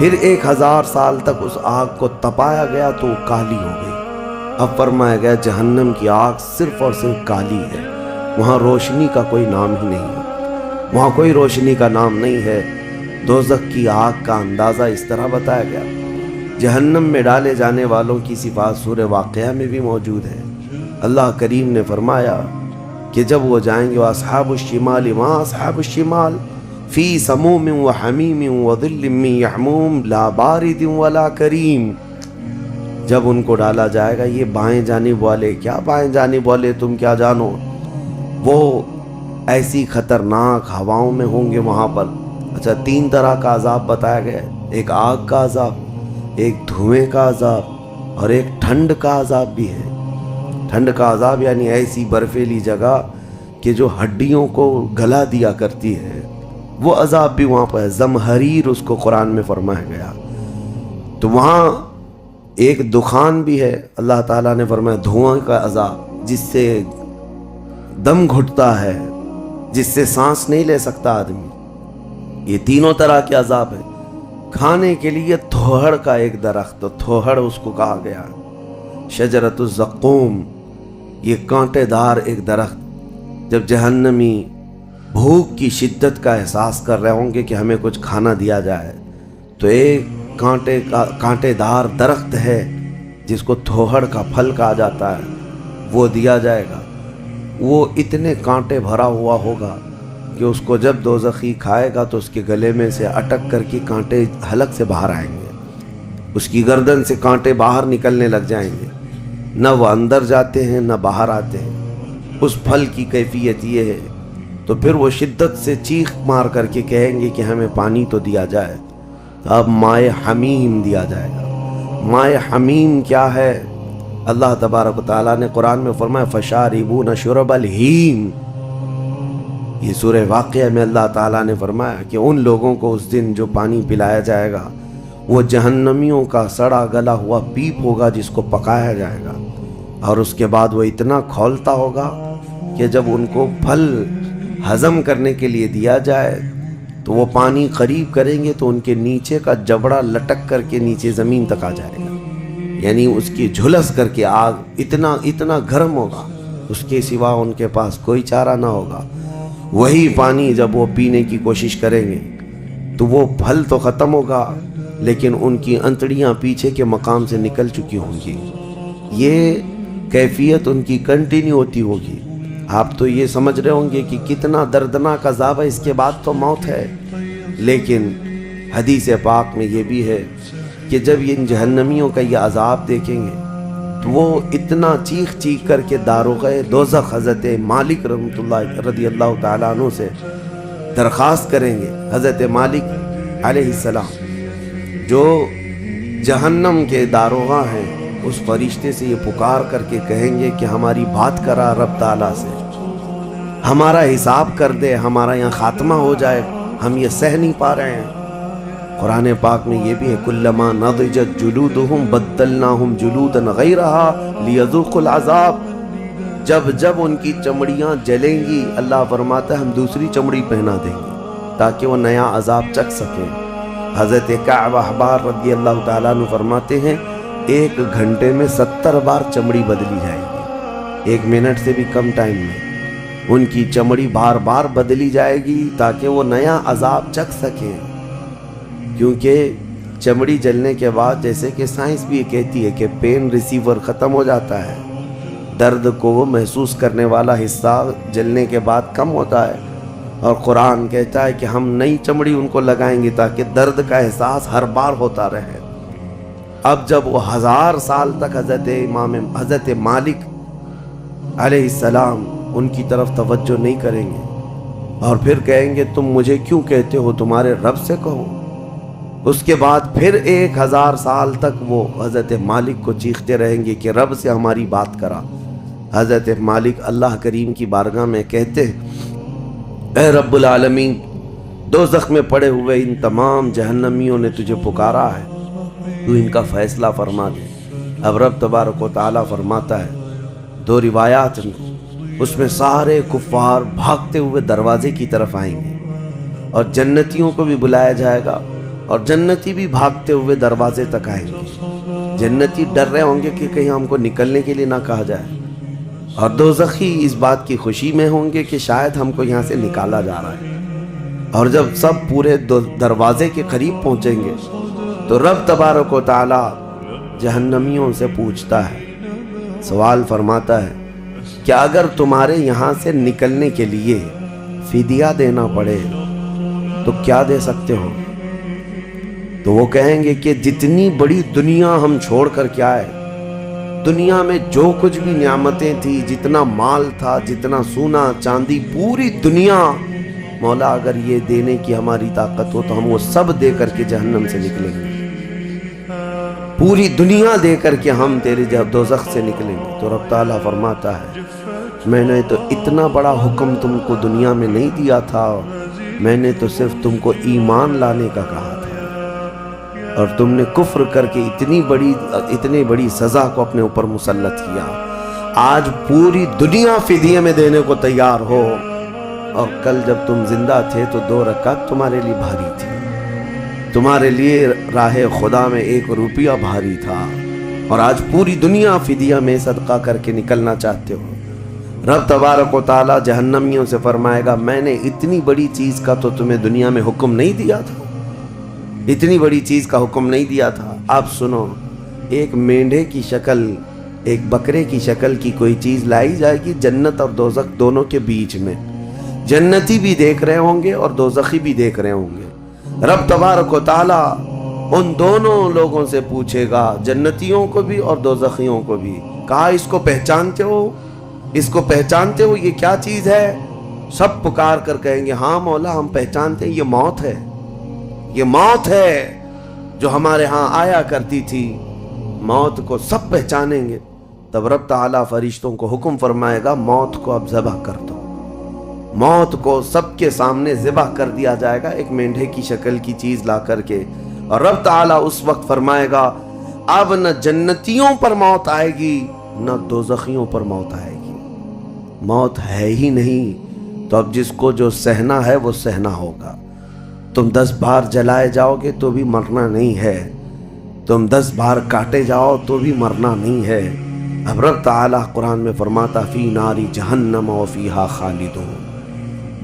پھر 1000 سال تک اس آگ کو تپایا گیا تو وہ کالی ہو گئی۔ اب فرمایا گیا جہنم کی آگ صرف اور صرف کالی ہے، وہاں روشنی کا کوئی نام ہی نہیں ہے، وہاں کوئی روشنی کا نام نہیں ہے۔ دوزخ کی آگ کا اندازہ اس طرح بتایا گیا۔ جہنم میں ڈالے جانے والوں کی صفات سورہ واقعہ میں بھی موجود ہے۔ اللہ کریم نے فرمایا کہ جب وہ جائیں گے اصحاب الشمال ما اصحاب الشمال فی سموم و حمیم و ظل من یحموم لا بارد ولا کریم۔ جب ان کو ڈالا جائے گا، یہ بائیں جانب والے، کیا بائیں جانب والے تم کیا جانو، وہ ایسی خطرناک ہواؤں میں ہوں گے وہاں پر۔ اچھا، 3 طرح کا عذاب بتایا گیا، ایک آگ کا عذاب، ایک دھوئیں کا عذاب اور ایک ٹھنڈ کا عذاب بھی ہے۔ ٹھنڈ کا عذاب یعنی ایسی برفیلی جگہ کہ جو ہڈیوں کو گلا دیا کرتی ہے، وہ عذاب بھی وہاں پر ہے۔ زمہریر اس کو قرآن میں فرمایا گیا۔ تو وہاں ایک دخان بھی ہے، اللہ تعالیٰ نے فرمایا دھواں کا عذاب، جس سے دم گھٹتا ہے، جس سے سانس نہیں لے سکتا آدمی۔ یہ تینوں طرح کے عذاب ہیں۔ کھانے کے لیے تھوہڑ کا ایک درخت، تھوہڑ اس کو کہا گیا، شجرۃ الزقوم، یہ کانٹے دار ایک درخت۔ جب جہنمی بھوک کی شدت کا احساس کر رہے ہوں گے کہ ہمیں کچھ کھانا دیا جائے، تو ایک کانٹے دار درخت ہے جس کو تھوہڑ کا پھل کہا جاتا ہے، وہ دیا جائے گا۔ وہ اتنے کانٹے بھرا ہوا ہوگا کہ اس کو جب دوزخی کھائے گا تو اس کے گلے میں سے اٹک کر کے کانٹے حلق سے باہر آئیں گے، اس کی گردن سے کانٹے باہر نکلنے لگ جائیں گے، نہ وہ اندر جاتے ہیں نہ باہر آتے ہیں۔ اس پھل کی کیفیت یہ ہے، تو پھر وہ شدت سے چیخ مار کر کے کہیں گے کہ ہمیں پانی تو دیا جائے۔ اب مائے حمیم دیا جائے گا۔ مائے حمیم کیا ہے؟ اللہ تبارک و تعالیٰ نے قرآن میں فرمایا فشاربون شرب الہیم۔ یہ سورہ واقعہ میں اللہ تعالیٰ نے فرمایا کہ ان لوگوں کو اس دن جو پانی پلایا جائے گا وہ جہنمیوں کا سڑا گلا ہوا پیپ ہوگا جس کو پکایا جائے گا، اور اس کے بعد وہ اتنا کھولتا ہوگا کہ جب ان کو پھل ہضم کرنے کے لیے دیا جائے تو وہ پانی قریب کریں گے تو ان کے نیچے کا جبڑا لٹک کر کے نیچے زمین تک آ جائے گا، یعنی اس کی جھلس کر کے آگ اتنا گرم ہوگا، اس کے سوا ان کے پاس کوئی چارہ نہ ہوگا۔ وہی پانی جب وہ پینے کی کوشش کریں گے تو وہ پھل تو ختم ہوگا لیکن ان کی انتڑیاں پیچھے کے مقام سے نکل چکی ہوں گی۔ یہ کیفیت ان کی کنٹینیو ہوتی ہوگی۔ آپ تو یہ سمجھ رہے ہوں گے کہ کتنا دردناک عذاب ہے، اس کے بعد تو موت ہے، لیکن حدیث پاک میں یہ بھی ہے کہ جب ان جہنمیوں کا یہ عذاب دیکھیں گے تو وہ اتنا چیخ چیخ کر کے داروغ دوزخ حضرت مالک رحمۃ اللہ رضی اللہ تعالیٰ عنہ سے درخواست کریں گے۔ حضرت مالک علیہ السلام جو جہنم کے داروغہ ہیں، اس فرشتے سے یہ پکار کر کے کہیں گے کہ ہماری بات کرا رب تعالیٰ سے، ہمارا حساب کر دے، ہمارا یہاں خاتمہ ہو جائے، ہم یہ سہ نہیں پا رہے ہیں۔ قرآن پاک میں یہ بھی ہے کلما نضجت جلودہم بدلناہم جلودا غیرہا لیذوقوا العذاب۔ جب ان کی چمڑیاں جلیں گی، اللہ فرماتا ہے ہم دوسری چمڑی پہنا دیں گے تاکہ وہ نیا عذاب چکھ سکیں۔ حضرت کعب احبار رضی اللہ تعالیٰ عنہ فرماتے ہیں 1 گھنٹے میں 70 بار چمڑی بدلی جائے گی، 1 منٹ سے بھی کم ٹائم میں ان کی چمڑی بار بار بدلی جائے گی تاکہ وہ نیا عذاب چکھ سکیں۔ کیونکہ چمڑی جلنے کے بعد جیسے کہ سائنس بھی کہتی ہے کہ پین ریسیور ختم ہو جاتا ہے، درد کو وہ محسوس کرنے والا حصہ جلنے کے بعد کم ہوتا ہے، اور قرآن کہتا ہے کہ ہم نئی چمڑی ان کو لگائیں گے تاکہ درد کا احساس ہر بار ہوتا رہے۔ اب جب وہ 1000 سال تک حضرت مالک علیہ السلام ان کی طرف توجہ نہیں کریں گے اور پھر کہیں گے تم مجھے کیوں کہتے ہو، تمہارے رب سے کہو، اس کے بعد پھر 1000 سال تک وہ حضرت مالک کو چیختے رہیں گے کہ رب سے ہماری بات کرا۔ حضرت مالک اللہ کریم کی بارگاہ میں کہتے ہیں اے رب العالمین، دوزخ میں پڑے ہوئے ان تمام جہنمیوں نے تجھے پکارا ہے، تو ان کا فیصلہ فرما دے۔ اب رب تبارک و تعالیٰ فرماتا ہے 2 روایات میں، اس میں سارے کفار بھاگتے ہوئے دروازے کی طرف آئیں گے اور جنتیوں کو بھی بلایا جائے گا اور جنتی بھی بھاگتے ہوئے دروازے تک آئیں گے۔ جنتی ڈر رہے ہوں گے کہ کہیں ہم کو نکلنے کے لیے نہ کہا جائے، اور دوزخی اس بات کی خوشی میں ہوں گے کہ شاید ہم کو یہاں سے نکالا جا رہا ہے۔ اور جب سب پورے دروازے کے قریب پہنچیں گے تو رب تبارک و تعالی جہنمیوں سے پوچھتا ہے، سوال فرماتا ہے کہ اگر تمہارے یہاں سے نکلنے کے لیے فدیہ دینا پڑے تو کیا دے سکتے ہو؟ تو وہ کہیں گے کہ جتنی بڑی دنیا ہم چھوڑ کر کے آئے، دنیا میں جو کچھ بھی نعمتیں تھی، جتنا مال تھا، جتنا سونا چاندی، پوری دنیا، مولا اگر یہ دینے کی ہماری طاقت ہو تو ہم وہ سب دے کر کے جہنم سے نکلیں گے، پوری دنیا دے کر کے ہم تیرے جب دوزخ سے نکلیں گے۔ تو رب تعالیٰ فرماتا ہے میں نے تو اتنا بڑا حکم تم کو دنیا میں نہیں دیا تھا، میں نے تو صرف تم کو ایمان لانے کا کہا تھا، اور تم نے کفر کر کے اتنی بڑی سزا کو اپنے اوپر مسلط کیا۔ آج پوری دنیا فدیے میں دینے کو تیار ہو، اور کل جب تم زندہ تھے تو 2 رکعت تمہارے لیے بھاری تھی، تمہارے لیے راہ خدا میں 1 روپیہ بھاری تھا، اور آج پوری دنیا فدیہ میں صدقہ کر کے نکلنا چاہتے ہو۔ رب تبارک و تعالی جہنمیوں سے فرمائے گا میں نے اتنی بڑی چیز کا تو تمہیں دنیا میں حکم نہیں دیا تھا، اتنی بڑی چیز کا حکم نہیں دیا تھا۔ آپ سنو، ایک مینڈھے کی شکل، ایک بکرے کی شکل کی کوئی چیز لائی جائے گی جنت اور دوزخ دونوں کے بیچ میں، جنتی بھی دیکھ رہے ہوں گے اور دوزخی بھی دیکھ رہے ہوں گے۔ رب تبارک و تعالی ان دونوں لوگوں سے پوچھے گا، جنتیوں کو بھی اور دوزخیوں کو بھی، کہا اس کو پہچانتے ہو؟ اس کو پہچانتے ہو؟ یہ کیا چیز ہے؟ سب پکار کر کہیں گے ہاں مولا ہم پہچانتے ہیں، یہ موت ہے، یہ موت ہے جو ہمارے ہاں آیا کرتی تھی، موت کو سب پہچانیں گے۔ تب رب تعالیٰ فرشتوں کو حکم فرمائے گا موت کو اب ذبح کر دو، موت کو سب کے سامنے ذبح کر دیا جائے گا ایک مینڈھے کی شکل کی چیز لا کر کے، اور رب تعالیٰ اس وقت فرمائے گا اب نہ جنتیوں پر موت آئے گی نہ دوزخیوں پر موت آئے گی، موت ہے ہی نہیں، تو اب جس کو جو سہنا ہے وہ سہنا ہوگا۔ تم 10 بار جلائے جاؤ گے تو بھی مرنا نہیں ہے، تم 10 بار کاٹے جاؤ تو بھی مرنا نہیں ہے۔ اب رب تعالیٰ قرآن میں فرماتا فی ناری جہنم و فیہا خالدون،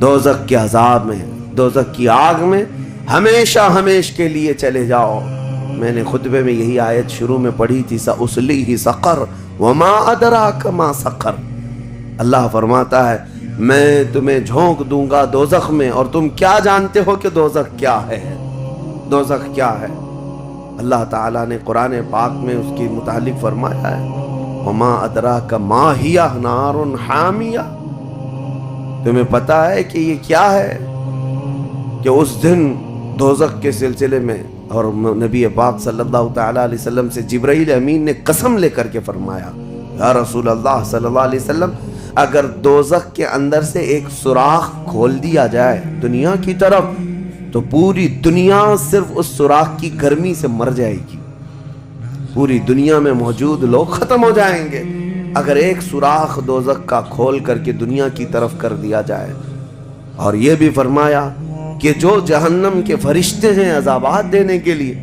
دوزخ کے عذاب میں، دوزخ کی آگ میں ہمیشہ ہمیش کے لیے چلے جاؤ۔ میں نے خطبے میں یہی آیت شروع میں پڑھی تھی سأصلیہ سقر وما ادراک ما سقر۔ اللہ فرماتا ہے میں تمہیں جھونک دوں گا دوزخ میں، اور تم کیا جانتے ہو کہ دوزخ کیا ہے؟ دوزخ کیا ہے؟ اللہ تعالیٰ نے قرآن پاک میں اس کے متعلق فرمایا ہے وما ادراک ما ہی نار حامیہ، تمہیں پتا ہے کہ یہ کیا ہے؟ کہ اس دن دوزخ کے سلسلے میں، اور نبی پاک صلی اللہ تعالیٰ علیہ وسلم سے جبرائیل امین نے قسم لے کر کے فرمایا یا رسول اللہ صلی اللہ علیہ وسلم اگر دوزخ کے اندر سے ایک سوراخ کھول دیا جائے دنیا کی طرف تو پوری دنیا صرف اس سوراخ کی گرمی سے مر جائے گی، پوری دنیا میں موجود لوگ ختم ہو جائیں گے اگر ایک سوراخ دوزخ کا کھول کر کے دنیا کی طرف کر دیا جائے۔ اور یہ بھی فرمایا کہ جو جہنم کے فرشتے ہیں عذابات دینے کے لیے،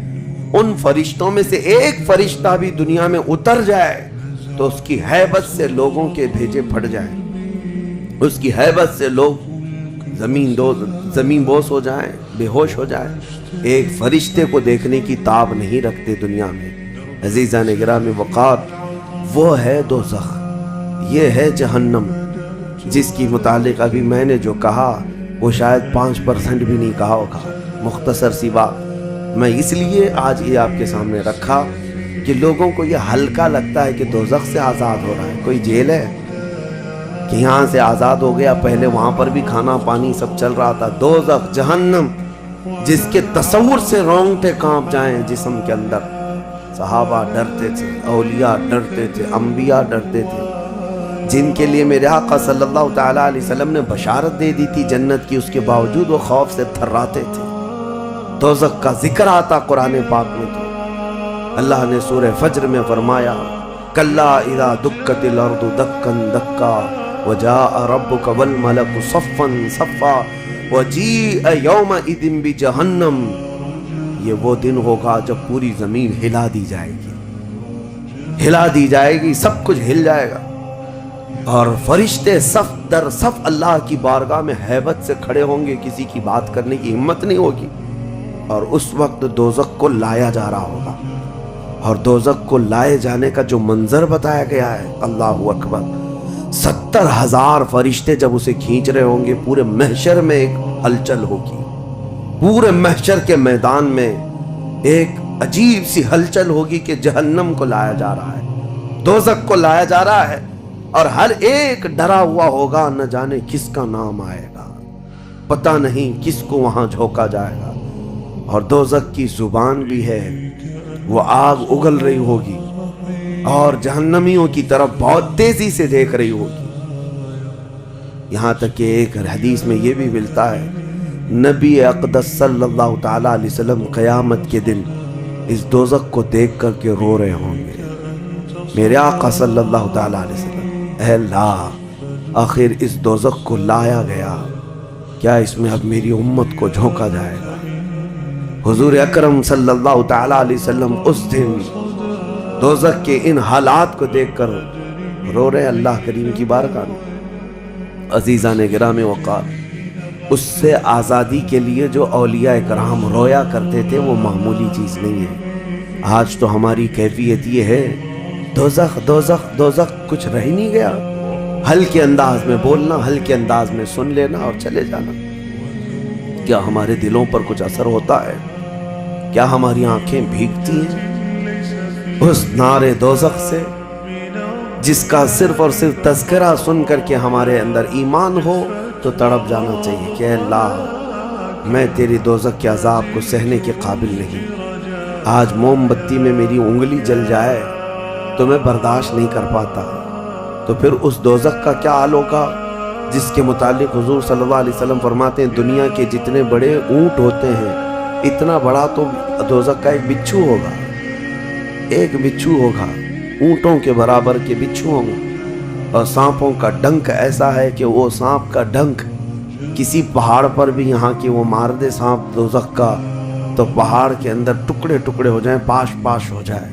ان فرشتوں میں سے ایک فرشتہ بھی دنیا میں اتر جائے تو اس کی ہیبت سے لوگوں کے بھیجے پھٹ جائیں، اس کی ہیبت سے لوگ زمین بوس ہو جائیں، بے ہوش ہو جائیں، ایک فرشتے کو دیکھنے کی تاب نہیں رکھتے دنیا میں۔ عزیزان گرامی وقار، وہ ہے دوزخ، یہ ہے جہنم، جس کی متعلق ابھی میں نے جو کہا وہ شاید 5% بھی نہیں کہا ہوگا، مختصر سی بات میں اس لیے آج یہ آپ کے سامنے رکھا کہ لوگوں کو یہ ہلکا لگتا ہے کہ دوزخ سے آزاد ہو رہا ہے، کوئی جیل ہے کہ یہاں سے آزاد ہو گیا، پہلے وہاں پر بھی کھانا پانی سب چل رہا تھا۔ دوزخ جہنم جس کے تصور سے رونگٹے کانپ جائیں جسم کے اندر، صحابہ ڈرتے تھے، اولیاء ڈرتے تھے، انبیاء ڈرتے تھے، جن کے لیے میرے آقا صلی اللہ تعالیٰ علیہ وسلم نے بشارت دے دی تھی جنت کی، اس کے باوجود وہ خوف سے تھراتے تھے۔ دوزخ کا ذکر آتا قرآن پاک میں تو اللہ نے سورہ فجر میں فرمایا کلا اذا دکت الارض دکا دکا وجاء ربک والملک صفا صفا وجیء یومئذ بجہنم یہ وہ دن ہوگا جب پوری زمین ہلا دی جائے گی، ہلا دی جائے گی، سب کچھ ہل جائے گا، اور فرشتے صف در صف اللہ کی بارگاہ میں ہیبت سے کھڑے ہوں گے، کسی کی بات کرنے کی ہمت نہیں ہوگی، اور اس وقت دوزخ کو لایا جا رہا ہوگا، اور دوزخ کو لائے جانے کا جو منظر بتایا گیا ہے، اللہ اکبر، 70,000 فرشتے جب اسے کھینچ رہے ہوں گے، پورے محشر میں ایک ہلچل ہوگی، پورے محشر کے میدان میں ایک عجیب سی ہلچل ہوگی کہ جہنم کو لایا جا رہا ہے، دوزخ کو لایا جا رہا ہے، اور ہر ایک ڈرا ہوا ہوگا، نہ جانے کس کا نام آئے گا، پتہ نہیں کس کو وہاں جھونکا جائے گا، اور دوزخ کی زبان بھی ہے، وہ آگ اگل رہی ہوگی اور جہنمیوں کی طرف بہت تیزی سے دیکھ رہی ہوگی، یہاں تک کہ ایک حدیث میں یہ بھی ملتا ہے، نبی اقدس صلی اللہ تعالیٰ علیہ وسلم قیامت کے دن اس دوزخ کو دیکھ کر کے رو رہے ہوں گے، میرے آقا صلی اللہ تعالیٰ علیہ وسلم، اے اللہ، آخر اس دوزخ کو لایا گیا، کیا اس میں اب میری امت کو جھونکا جائے گا؟ حضور اکرم صلی اللہ تعالیٰ علیہ وسلم اس دن دوزخ کے ان حالات کو دیکھ کر رو رہے اللہ کریم کی بارگاہ میں۔ عزیزان گرامی وقار، اس سے آزادی کے لیے جو اولیاء کرام رویا کرتے تھے وہ معمولی چیز نہیں ہے۔ آج تو ہماری کیفیت یہ ہے، دوزخ دوزخ دوزخ، کچھ رہ نہیں گیا، ہلکے انداز میں بولنا، ہلکے انداز میں سن لینا اور چلے جانا۔ کیا ہمارے دلوں پر کچھ اثر ہوتا ہے؟ کیا ہماری آنکھیں بھیگتی ہیں اس نعرے دوزخ سے، جس کا صرف اور صرف تذکرہ سن کر کے ہمارے اندر ایمان ہو تو تڑپ جانا چاہیے کہ اے اللہ، میں تیری دوزخ کے عذاب کو سہنے کے قابل نہیں، آج موم بتی میں میری انگلی جل جائے تو میں برداشت نہیں کر پاتا، تو پھر اس دوزخ کا کیا حال ہوگا جس کے متعلق حضور صلی اللہ علیہ وسلم فرماتے ہیں دنیا کے جتنے بڑے اونٹ ہوتے ہیں اتنا بڑا تو دوزخ کا ایک بچھو ہوگا، ایک بچھو ہوگا، اونٹوں کے برابر کے بچھو ہوں گے، اور سانپوں کا ڈنک ایسا ہے کہ وہ سانپ کا ڈنک کسی پہاڑ پر بھی یہاں کی وہ مار دے سانپ دوزخ کا تو پہاڑ کے اندر ٹکڑے ٹکڑے ہو جائیں، پاش پاش ہو جائے،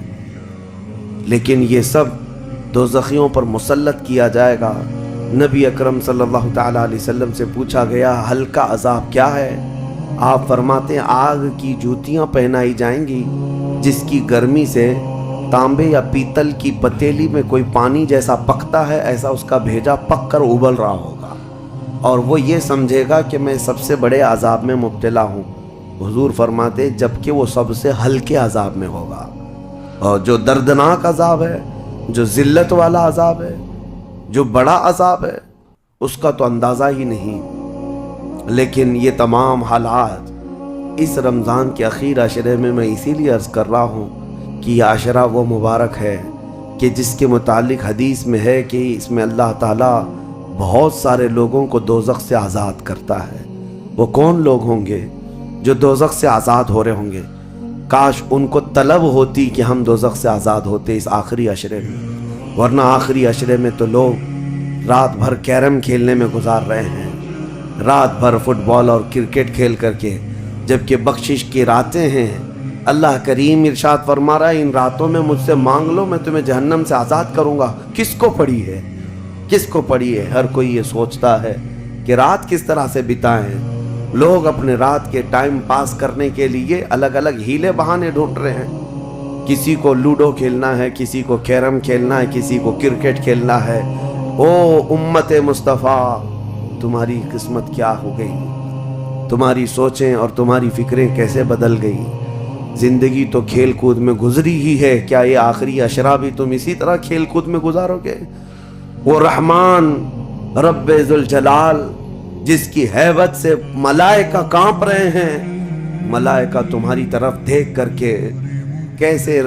لیکن یہ سب دوزخیوں پر مسلط کیا جائے گا۔ نبی اکرم صلی اللہ تعالیٰ علیہ وسلم سے پوچھا گیا ہلکا عذاب کیا ہے؟ آپ فرماتے ہیں آگ کی جوتیاں پہنائی جائیں گی جس کی گرمی سے تانبے یا پیتل کی پتیلی میں کوئی پانی جیسا پکتا ہے، ایسا اس کا بھیجا پک کر ابل رہا ہوگا، اور وہ یہ سمجھے گا کہ میں سب سے بڑے عذاب میں مبتلا ہوں۔ حضور فرماتے جبکہ وہ سب سے ہلکے عذاب میں ہوگا، اور جو دردناک عذاب ہے، جو ذلت والا عذاب ہے، جو بڑا عذاب ہے، اس کا تو اندازہ ہی نہیں۔ لیکن یہ تمام حالات اس رمضان کے اخیر عشرے میں اسی لیے عرض کر رہا ہوں کہ یہ عشرہ وہ مبارک ہے کہ جس کے متعلق حدیث میں ہے کہ اس میں اللہ تعالیٰ بہت سارے لوگوں کو دوزخ سے آزاد کرتا ہے۔ وہ کون لوگ ہوں گے جو دوزخ سے آزاد ہو رہے ہوں گے؟ کاش ان کو طلب ہوتی کہ ہم دوزخ سے آزاد ہوتے اس آخری عشرے میں، ورنہ آخری عشرے میں تو لوگ رات بھر کیرم کھیلنے میں گزار رہے ہیں، رات بھر فٹ بال اور کرکٹ کھیل کر کے، جبکہ بخشش کی راتیں ہیں۔ اللہ کریم ارشاد فرما رہا ہے ان راتوں میں مجھ سے مانگ لو، میں تمہیں جہنم سے آزاد کروں گا۔ کس کو پڑی ہے؟ کس کو پڑی ہے؟ ہر کوئی یہ سوچتا ہے کہ رات کس طرح سے بتائیں۔ لوگ اپنے رات کے ٹائم پاس کرنے کے لیے الگ الگ ہیلے بہانے ڈھونڈ رہے ہیں، کسی کو لوڈو کھیلنا ہے، کسی کو کیرم کھیلنا ہے، کسی کو کرکٹ کھیلنا ہے۔ او امت مصطفیٰ، تمہاری قسمت کیا ہو گئی؟ تمہاری سوچیں اور تمہاری فکریں کیسے بدل گئی؟ زندگی تو کھیل کود میں گزری ہی ہے، کیا یہ آخری عشرہ بھی تم اسی طرح کھیل کود میں گزارو گے؟ وہ رحمان رب ذوالجلال جس کی ہیبت سے ملائکہ کانپ رہے ہیں، ملائکہ تمہاری طرف دیکھ کر کے کیسے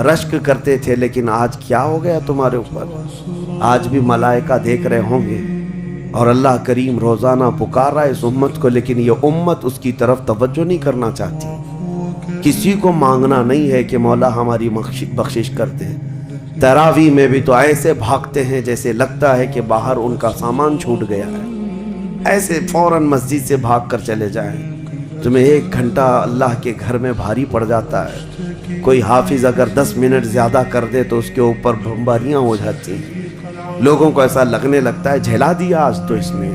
رشک کرتے تھے، لیکن آج کیا ہو گیا تمہارے اوپر؟ آج بھی ملائکہ دیکھ رہے ہوں گے، اور اللہ کریم روزانہ پکار رہا ہے اس امت کو، لیکن یہ امت اس کی طرف توجہ نہیں کرنا چاہتی۔ کسی کو مانگنا نہیں ہے کہ مولا ہماری بخشش کرتے ہیں۔ تراویح میں بھی تو ایسے بھاگتے ہیں جیسے لگتا ہے کہ باہر ان کا سامان چھوٹ گیا ہے، ایسے فوراً مسجد سے بھاگ کر چلے جائیں۔ تمہیں 1 گھنٹہ اللہ کے گھر میں بھاری پڑ جاتا ہے، کوئی حافظ اگر 10 منٹ زیادہ کر دے تو اس کے اوپر بمباریاں ہو جاتی ہیں، لوگوں کو ایسا لگنے لگتا ہے جھیلا دیا آج تو اس نے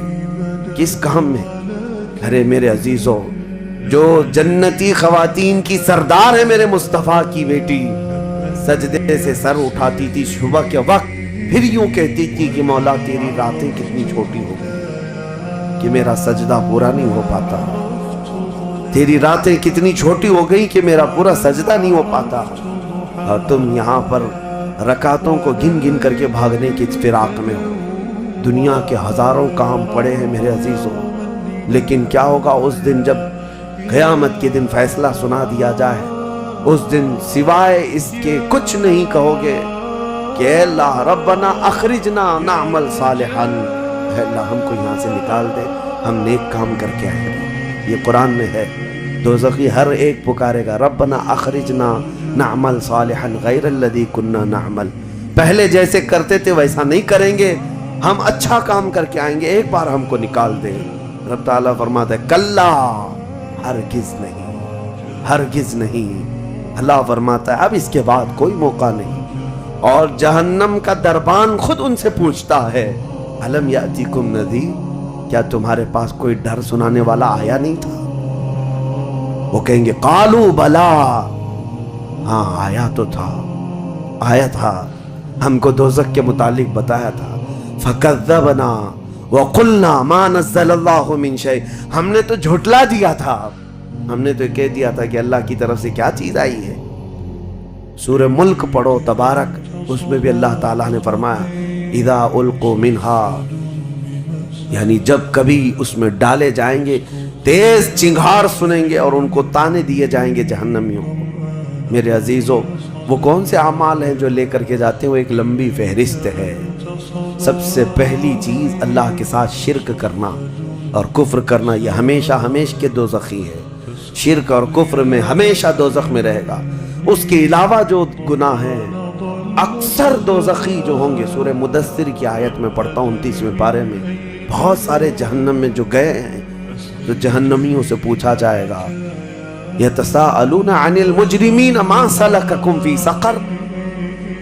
کس کام میں۔ ارے میرے عزیزوں، جو جنتی خواتین کی سردار ہے میرے مصطفیٰ کی بیٹی، سجدے سے سر اٹھاتی تھی صبح کے وقت، پھر یوں کہتی تھی کہ مولا تیری راتیں کتنی چھوٹی ہو گئی کہ میرا سجدہ پورا نہیں ہو پاتا، تیری راتیں کتنی چھوٹی ہو گئی کہ میرا پورا سجدہ نہیں ہو پاتا، اور تم یہاں پر رکعتوں کو گن گن کر کے بھاگنے کی فراق میں ہو۔ دنیا کے ہزاروں کام پڑے ہیں میرے عزیزوں، لیکن کیا ہوگا اس دن جب قیامت کے دن فیصلہ سنا دیا جائے؟ اس دن سوائے اس کے کچھ نہیں کہو گے کہ اے اللہ ربنا اخرجنا نعمل صالحا، اے اللہ ہم کو یہاں سے نکال دے، ہم نیک کام کر کے آئیں گے۔ یہ قرآن میں ہے، دوزخی ہر ایک پکارے گا ربنا اخرجنا نعمل صالحا غیر الذی کننا نعمل، پہلے جیسے کرتے تھے ویسا نہیں کریں گے، ہم اچھا کام کر کے آئیں گے، ایک بار ہم کو نکال دیں۔ رب تعالیٰ فرماتا ہے کلا، ہرگز نہیں، ہرگز نہیں۔ اللہ فرماتا ہے اب اس کے بعد کوئی موقع نہیں، اور جہنم کا دربان خود ان سے پوچھتا ہے الم یاتیکم نذیر، کیا تمہارے پاس کوئی ڈر سنانے والا آیا نہیں تھا؟ وہ کہیں گے قالوا بلا، ہاں آیا تو تھا، آیا تھا، ہم کو دوزخ کے متعلق بتایا تھا۔ فکذبنا وقلنا ما نزل اللہ من شیء، ہم نے تو جھٹلا دیا تھا، ہم نے تو کہہ دیا تھا کہ اللہ کی طرف سے کیا چیز آئی ہے۔ سورہ ملک پڑھو تبارک، اس میں بھی اللہ تعالیٰ نے فرمایا اذا القوا منہا، یعنی جب کبھی اس میں ڈالے جائیں گے تیز چنگھاڑ سنیں گے اور ان کو تانے دیے جائیں گے جہنمیوں کو۔ میرے عزیزوں، وہ کون سے اعمال ہیں جو لے کر کے جاتے ہیں؟ وہ ایک لمبی فہرست ہے۔ سب سے پہلی چیز اللہ کے ساتھ شرک کرنا اور کفر کرنا، یہ ہمیشہ ہمیشہ کے دوزخی ہے، شرک اور کفر میں ہمیشہ دوزخ میں رہے گا۔ اس کے علاوہ جو گناہ ہیں اکثر دوزخی جو ہوں گے، سورہ مدثر کی آیت میں پڑھتا ہوں 29ویں پارے میں، بہت سارے جہنم میں جو گئے ہیں تو جہنمیوں سے پوچھا جائے گا یتساءلون عن المجرمین ما سلککم فی سقر،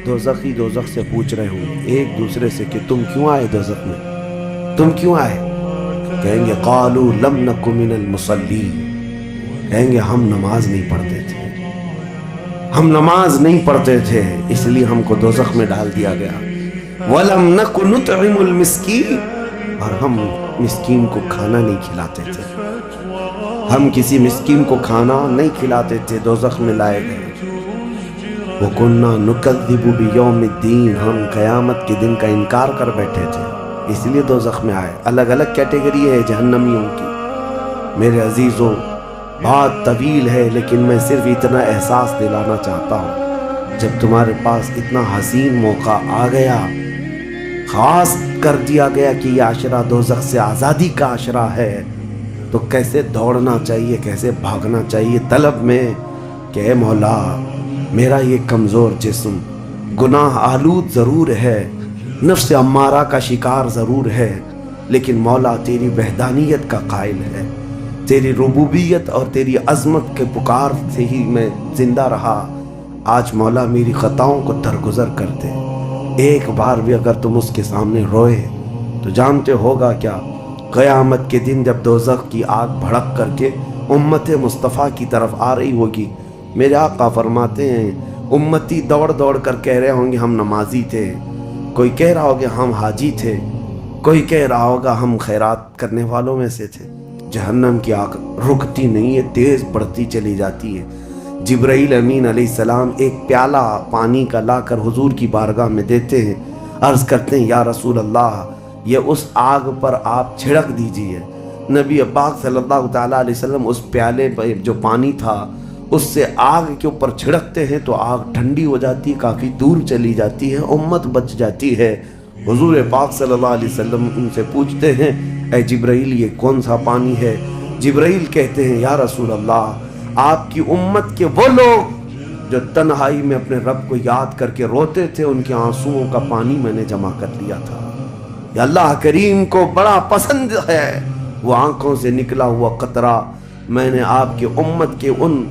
دوزخی دوزخ سے پوچھ رہے ہوں ایک دوسرے سے کہ تم کیوں آئے دوزخ میں، تم کیوں آئے؟ کہیں گے قالوا لم نک من المصلین، کہیں گے ہم نماز نہیں پڑھتے تھے، ہم نماز نہیں پڑھتے تھے اس لیے ہم کو دوزخ میں ڈال دیا گیا۔ وَلَمْ نَكُ نُطْعِمُ الْمِسْكِينَ، اور ہم مسکین کو کھانا نہیں کھلاتے تھے، ہم کسی مسکین کو کھانا نہیں کھلاتے تھے، دوزخ میں لائے گئے۔ وَكُنَّا نُكَذِّبُ بِيَوْمِ الدِّينِ، ہم قیامت کے دن کا انکار کر بیٹھے تھے اس لیے دوزخ میں آئے۔ الگ الگ کیٹیگری ہے جہنمیوں کی۔ میرے عزیزوں، بات طویل ہے لیکن میں صرف اتنا احساس دلانا چاہتا ہوں، جب تمہارے پاس اتنا حسین موقع آ گیا، خاص کر دیا گیا کہ یہ عشرہ دوزخ سے آزادی کا عشرہ ہے، تو کیسے دوڑنا چاہیے، کیسے بھاگنا چاہیے طلب میں کہ اے مولا میرا یہ کمزور جسم گناہ آلود ضرور ہے، نفس امارہ کا شکار ضرور ہے، لیکن مولا تیری وحدانیت کا قائل ہے، تیری ربوبیت اور تیری عظمت کے پکار سے ہی میں زندہ رہا۔ آج مولا میری خطاؤں کو درگزر کر دے۔ ایک بار بھی اگر تم اس کے سامنے روئے تو جانتے ہوگا کیا، قیامت کے دن جب دوزخ کی آگ بھڑک کر کے امت مصطفیٰ کی طرف آ رہی ہوگی، میرے آقا فرماتے ہیں امتی دوڑ دوڑ کر کہہ رہے ہوں گے ہم نمازی تھے، کوئی کہہ رہا ہوگا ہم حاجی تھے، کوئی کہہ رہا ہوگا ہم خیرات کرنے والوں میں سے تھے۔ جہنم کی آگ رکتی نہیں ہے، تیز بڑھتی چلی جاتی ہے۔ جبرائیل امین علیہ السلام ایک پیالہ پانی کا لا کر حضور کی بارگاہ میں دیتے ہیں، عرض کرتے ہیں یا رسول اللہ یہ اس آگ پر آپ چھڑک دیجئے۔ نبی پاک صلی اللہ تعالیٰ علیہ وسلم اس پیالے پر جو پانی تھا اس سے آگ کے اوپر چھڑکتے ہیں تو آگ ٹھنڈی ہو جاتی، کافی دور چلی جاتی ہے، امت بچ جاتی ہے۔ حضور پاک صلی اللہ علیہ وسلم ان سے پوچھتے ہیں اے جبرائیل یہ کون سا پانی ہے؟ جبرائیل کہتے ہیں یا رسول اللہ آپ کی امت کے وہ لوگ جو تنہائی میں اپنے رب کو یاد کر کے روتے تھے، ان کے آنسوؤں کا پانی میں نے جمع کر لیا تھا۔ یا اللہ کریم کو بڑا پسند ہے وہ آنکھوں سے نکلا ہوا قطرہ میں نے آپ کی امت کے ان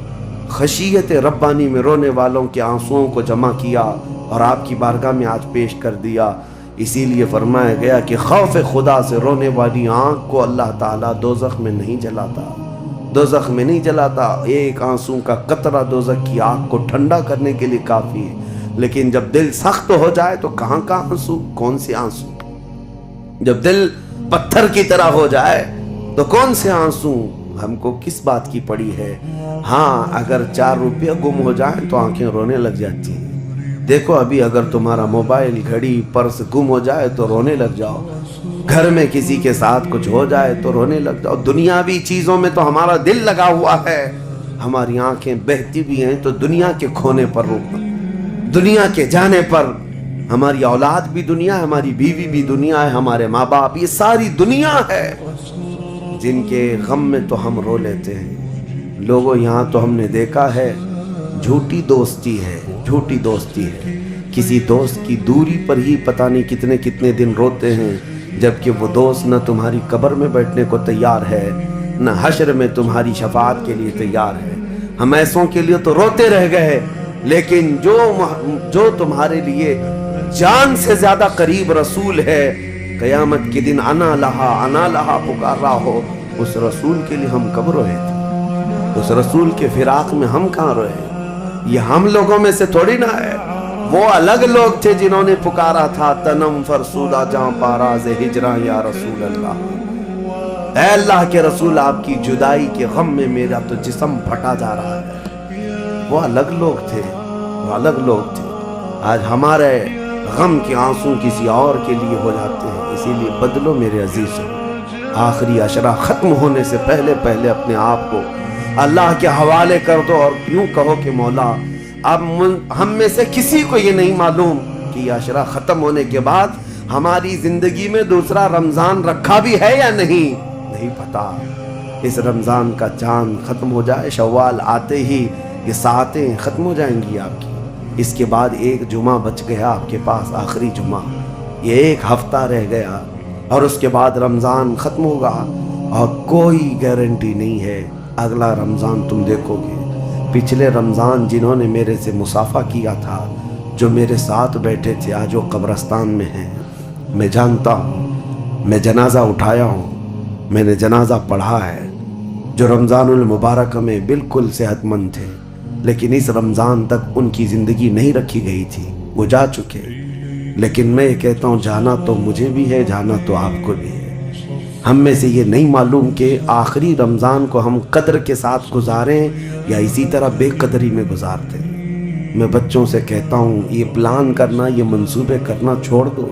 خشیت ربانی میں رونے والوں کے آنسوؤں کو جمع کیا اور آپ کی بارگاہ میں آج پیش کر دیا۔ اسی لیے فرمایا گیا کہ خوف خدا سے رونے والی آنکھ کو اللہ تعالیٰ دوزخ میں نہیں جلاتا، دوزخ میں نہیں جلاتا۔ ایک آنسو کا قطرہ دوزخ کی آنکھ کو ٹھنڈا کرنے کے لیے کافی ہے، لیکن جب دل سخت ہو جائے تو کہاں کا آنسو، کون سے آنسو؟ جب دل پتھر کی طرح ہو جائے تو کون سے آنسو؟ ہم کو کس بات کی پڑی ہے؟ ہاں اگر 4 روپیہ گم ہو جائیں تو آنکھیں رونے لگ جاتی ہیں۔ دیکھو ابھی اگر تمہارا موبائل، گھڑی، پرس گم ہو جائے تو رونے لگ جاؤ، گھر میں کسی کے ساتھ کچھ ہو جائے تو رونے لگ جاؤ۔ دنیاوی چیزوں میں تو ہمارا دل لگا ہوا ہے، ہماری آنکھیں بہتی بھی ہیں تو دنیا کے کھونے پر رونا، دنیا کے جانے پر۔ ہماری اولاد بھی دنیا ہے، ہماری بیوی بھی دنیا ہے، ہمارے ماں باپ، یہ ساری دنیا ہے جن کے غم میں تو ہم رو لیتے ہیں۔ لوگوں یہاں تو ہم نے دیکھا ہے جھوٹی دوستی ہے، جھوٹی دوستی ہے۔ کسی دوست کی دوری پر ہی پتہ نہیں کتنے کتنے دن روتے ہیں، جبکہ وہ دوست نہ تمہاری قبر میں بیٹھنے کو تیار ہے، نہ حشر میں تمہاری شفاعت کے لیے تیار ہے۔ ہم ایسوں کے لیے تو روتے رہ گئے، لیکن جو تمہارے لیے جان سے زیادہ قریب رسول ہے، قیامت کے دن انا لہا پکار رہا ہو، اس رسول کے لیے ہم کب روئے تھے؟ اس رسول کے فراق میں ہم کہاں روئے؟ یہ ہم لوگوں میں سے تھوڑی نہ ہے، وہ الگ لوگ تھے جنہوں نے پکارا تھا تنم فرسودہ جاں پاراز ہجراں یا رسول اللہ، اے اللہ کے رسول آپ کی جدائی کے غم میں میرا تو جسم پھٹا جا رہا ہے۔ وہ الگ لوگ تھے، وہ الگ لوگ تھے۔ آج ہمارے غم کے آنسو کسی اور کے لیے ہو جاتے ہیں، اسی لیے بدلو میرے عزیزوں۔ آخری عشرہ ختم ہونے سے پہلے پہلے اپنے آپ کو اللہ کے حوالے کر دو اور یوں کہو کہ مولا اب ہم میں سے کسی کو یہ نہیں معلوم کہ یہ عشرہ ختم ہونے کے بعد ہماری زندگی میں دوسرا رمضان رکھا بھی ہے یا نہیں پتا۔ اس رمضان کا چاند ختم ہو جائے، شوال آتے ہی یہ ساعتیں ختم ہو جائیں گی آپ کی۔ اس کے بعد ایک جمعہ بچ گیا آپ کے پاس، آخری جمعہ، یہ ایک ہفتہ رہ گیا اور اس کے بعد رمضان ختم ہوگا اور کوئی گارنٹی نہیں ہے اگلا رمضان تم دیکھو گے۔ پچھلے رمضان جنہوں نے میرے سے مصافحہ کیا تھا، جو میرے ساتھ بیٹھے تھے، آج وہ قبرستان میں ہیں، میں جانتا ہوں، میں جنازہ اٹھایا ہوں، میں نے جنازہ پڑھا ہے۔ جو رمضان المبارک میں بالکل صحت مند تھے لیکن اس رمضان تک ان کی زندگی نہیں رکھی گئی تھی، وہ جا چکے۔ لیکن میں یہ کہتا ہوں جانا تو مجھے بھی ہے، جانا تو آپ کو بھی ہے۔ ہم میں سے یہ نہیں معلوم کہ آخری رمضان کو ہم قدر کے ساتھ گزاریں یا اسی طرح بے قدری میں گزارتے ہیں۔ میں بچوں سے کہتا ہوں یہ پلان کرنا، یہ منصوبے کرنا چھوڑ دو۔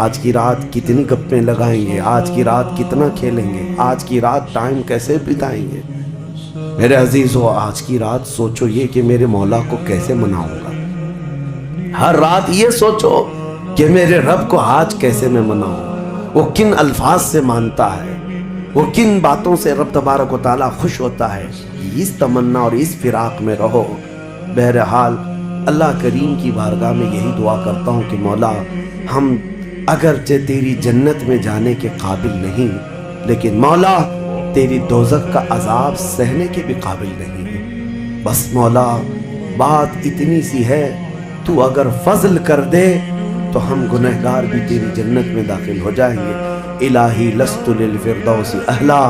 آج کی رات کتنی گپیں لگائیں گے، آج کی رات کتنا کھیلیں گے، آج کی رات ٹائم کیسے بتائیں گے۔ میرے عزیزو، آج کی رات سوچو یہ کہ میرے مولا کو کیسے مناؤں گا۔ ہر رات یہ سوچو کہ میرے رب کو آج کیسے میں مناؤں، وہ کن الفاظ سے مانتا ہے، وہ کن باتوں سے رب تبارک و تعالیٰ خوش ہوتا ہے۔ اس تمنا اور اس فراق میں رہو۔ بہرحال اللہ کریم کی بارگاہ میں یہی دعا کرتا ہوں کہ مولا ہم اگرچہ تیری جنت میں جانے کے قابل نہیں، لیکن مولا تیری دوزخ کا عذاب سہنے کے بھی قابل نہیں۔ بس مولا بات اتنی سی ہے، تو اگر فضل کر دے تو ہم گنہگار بھی تیری جنت میں داخل ہو جائیں گے۔ الہی لست للفردوس اہلا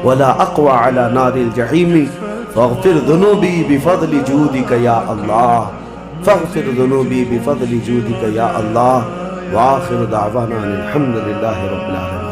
ولا اقوى على نار الجحیم فاغفر ذنوبی بفضل جودک یا اللہ، فاغفر ذنوبی بفضل جودک یا اللہ، وآخر دعوانا الحمد للہ رب العالمین۔